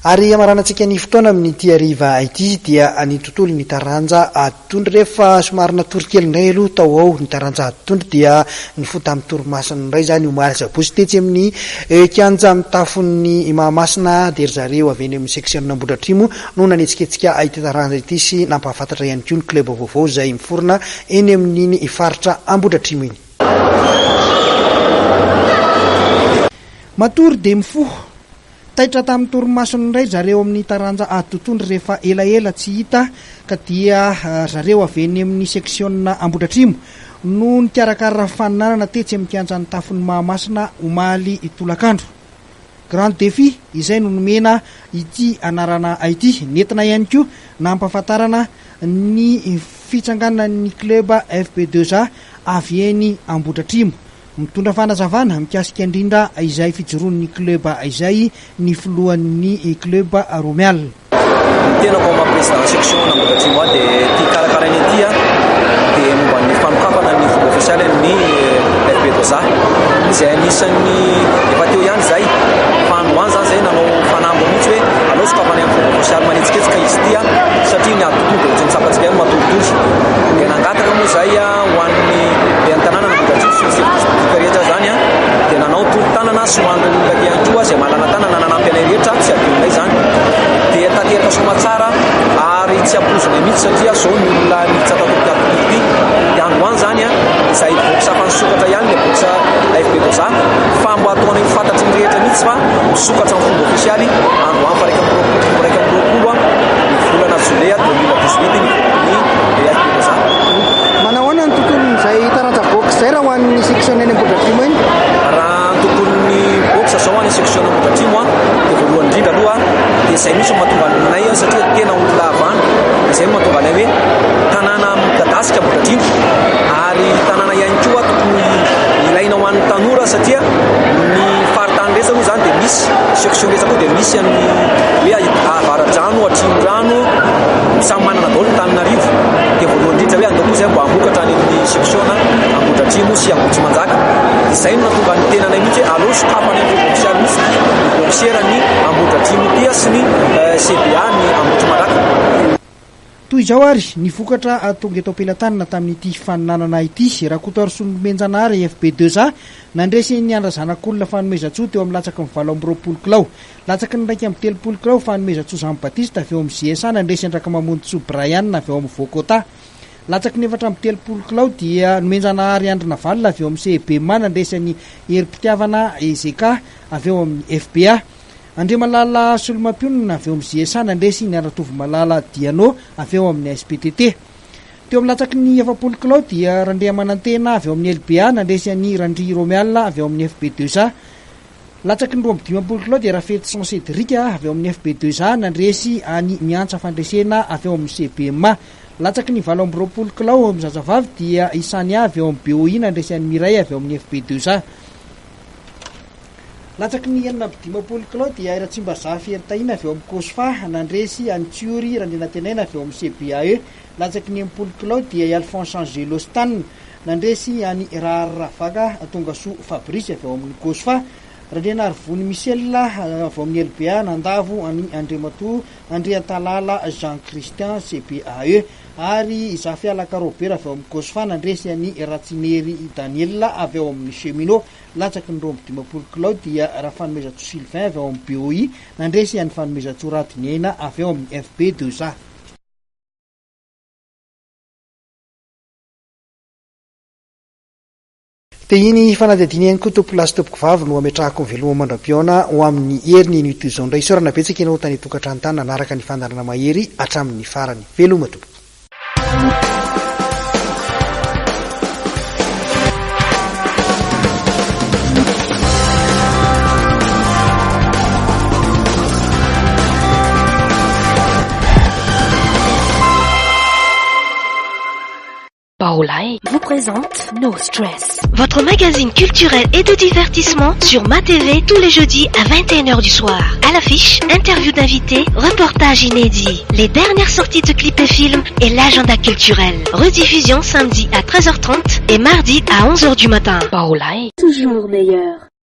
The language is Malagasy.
Ary amaranantsika ny fotoana amin'ity hariva ity dia ny tontolo ny taranja atondry rehefa somary natorokely indray aloha tao ao ny taranja atondry dia ny fota amin'ny torimasina indray zany omaly sabotsy tetsy amin'ny kianja amin'ny tafon'ny Mahamasina dia zareo avy eny amin'ny seksiona Ambohidratrimo no nanetsiketsika ity taranja ity sy nampahafantatra ihany koa ny kleba vaovao izay miforona eny amin'iny faritra Ambohidratrimo iny. Matory dia mifoho taitra tamin'ny torimasina indray zareo amin'ny taranja atotondry rehefa elaela tsy hita ka dia zareo avy eny amin'ny seksiona Ambohidratrimo no nitarakarara faninanana tetsy amin'ny kianjan'ny tafon'ny Mahamasina omaly tolakandro. Grand défi izay no nomena ity anarana ity nentina ihany koa nampahafantarana ny fitsanganan'ny kleba FB2A avy eny Ambohidratrimo. Mitondra fanazavana mikasika indrindra izay fijoroan'ny kleba izay ny filohan'ny kleba Romial. Tena ko mampiresaka section Ambohidratrimo dia tia karakaraina ity dia momba ny fanokafana ny fomba ofisialy amin'ny FB2A izay anisan'ny efa teo ihany zay fandroany zany zay nanao fanambo mihitsy hoe aleo sokafana amin'ny fomba ofisialy manetsiketsika izy ity satria ny atotondry dia mitsapatsika ihany matolotolo dia nangataka moa zay ho an'ny tanàna Ambohidratrimo sy ny rehetra zany dia nanao tolo-tanana sy ho an'ny olona ihany koa izay malana tanana nanampy anay rehetra tsy adionay zany dia tanteraka somatsara ary tsy ampozina mihitsy satria zao ny olona nitsatatopiatokity dia androany zany izay boksa fa nisokatra ihany le boksa FB2A fa mbo ataonay fantatry ny rehetra mihitsy fa misokatra amin'ny fomba ofisialy androany fa raika amby roapolo ny volana Jolay 2018 ny FB2A. Manao ahoana ny tontolon'izay taranja box zay raha ho an'ny section eny Ambohidratrimo eny? Raha ny tontolon'ny box zao any section Ambohidratrimo dia voalohany indrindra aloha dia izay mihitsy mahatonga anay satria tena olona avana izay mahatonga anay hoe tanàna midadasika Ambohidratrimo ary tanàna ihany koa tokony ilaina ho an'ny tanora satria ny faritany rehetra aloha zany dia misy section rehetra koa dia misy amin'ny hoe avaradrano atrimo-drano samy manana daholo ny Tananarivo dia voalohany indrindra hoe andao koa zay mbo hamokatra any amin'ny section Ambohidratrimo sy Ambohitrimanjaka izay no natonga ny tenanay mihitsy hoe aleo sokafana amin'ny fomba ofisialy mihitsy ny komisera ny Ambohidratrimo tia sy ny CBA ny Ambohitrimanjaka. Toy izao ary ny vokatra tonga eto am-pelantanana tamin'ity faninanana ity raha kotoaryson'Menjanary FB2A nandresy ny andrazanak'olona fanomezantsoa teo amin'ny latsaky ny 7 kilao latsaky ny 1 kilao fanomezantsoa Jean Baptiste avy eo amin'ny GSA nandresy andraka mamontsoa Brian avy eo amin'ny Vokota latsaky ny 4 kilao dia Menjanary Andrina Valina avy eo amin'ny CBMA nandresy ny herim-pitiavana EZK avy eo amin'ny FBA. Andriamalala Solomapionina avy eo amin'ny GSA nandresy ny Andratovomalala Diano avy eo amin'ny SPTT. Teo amin'ny latsaky ny 7 kilao dia Randriamanantena avy eo amin'ny LBA nandresy ny Randry Romial avy eo amin'ny FB2A. Latsaky ny 15 kilao dia Rafety San Cédric avy eo amin'ny FB2A nandresy any miantsa fandresena avy eo amin'ny CBMA. Latsaky ny 20 kilao amin'ny zazavavy dia Isany avy eo amin'ny BOI nandresy any Miray avy eo amin'ny FB2A. Latsaky ny 19 kilao dia Iratsimbazaha Feritahina avy eo amin'ny Kosfa nandresy Antsiory Randrianatenaina avy eo amin'ny CBAE. Latsaky ny 10 kilao dia Alphonse Angelo Stan nandresy any Raravaka Tongasoa Fabrice avy eo amin'ny Kosfa. Randriana Arvony Michel avy eo amin'ny LBA nandavo any Andriamato Andriantalala Jean Christian CBAE ary Zafialaka Robert avy eo amin'ny Kosfa nandresy any Ratsinery Daniel avy eo amin'ny Cheminot. Latsaky ny 15 kilao dia Rafanomezantsoa Sylvain avy eo amin'ny BOI nandresy any Fanomezantsoa Radiniaina avy eo amin'ny FB2A. Dia iny fanadihadiana ihany koa tompolasy tompoko vavy no ametrahako ny veloma mandram-piona ho amin'ny herin'ny unité izao indray saorana betsaka ianao tany tokantrano tany nanaraka ny fandarana mahery hatramin'ny farany. Veloma tompoko. Baolai vous présente No Stress, votre magazine culturel et de divertissement sur Ma TV tous les jeudis à 21h du soir. À l'affiche, interviews d'invités, reportages inédits, les dernières sorties de clips et films et l'agenda culturel. Rediffusion samedi à 13h30 et mardi à 11h du matin. Baolai, toujours meilleur.